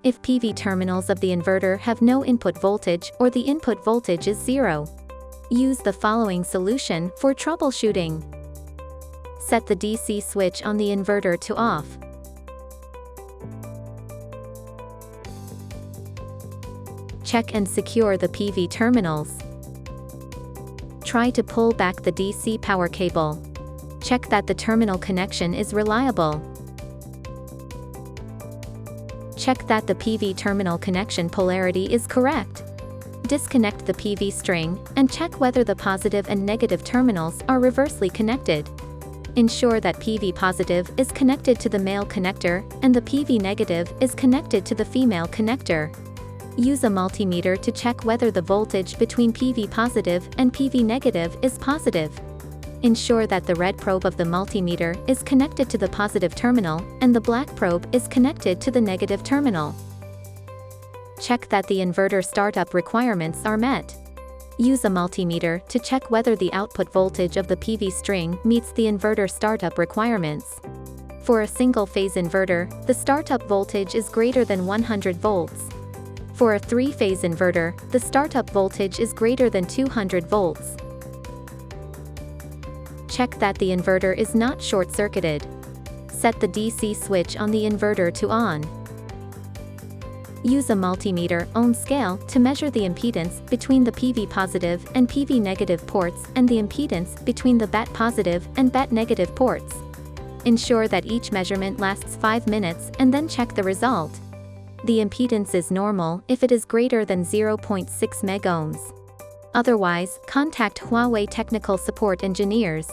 if PV terminals of the inverter have no input voltage or the input voltage is 0. Use the following solution for troubleshooting. Set the DC switch on the inverter to off. Check and secure the PV terminals. Try to pull back the DC power cable. Check that the terminal connection is reliable. Check that the PV terminal connection polarity is correct. Disconnect the PV string, and check whether the positive and negative terminals are reversely connected. Ensure that PV positive is connected to the male connector, and the PV negative is connected to the female connector. Use a multimeter to check whether the voltage between PV positive and PV negative is positive. Ensure that the red probe of the multimeter is connected to the positive terminal, and the black probe is connected to the negative terminal. Check that the inverter startup requirements are met. Use a multimeter to check whether the output voltage of the PV string meets the inverter startup requirements. For a single-phase inverter, the startup voltage is greater than 100 volts. For a three-phase inverter, the startup voltage is greater than 200 volts. Check that the inverter is not short-circuited. Set the DC switch on the inverter to on. Use a multimeter ohm scale to measure the impedance between the PV positive and PV negative ports and the impedance between the BAT positive and BAT negative ports. Ensure that each measurement lasts 5 minutes and then check the result. The impedance is normal if it is greater than 0.6 megohms. Otherwise, contact Huawei technical support engineers.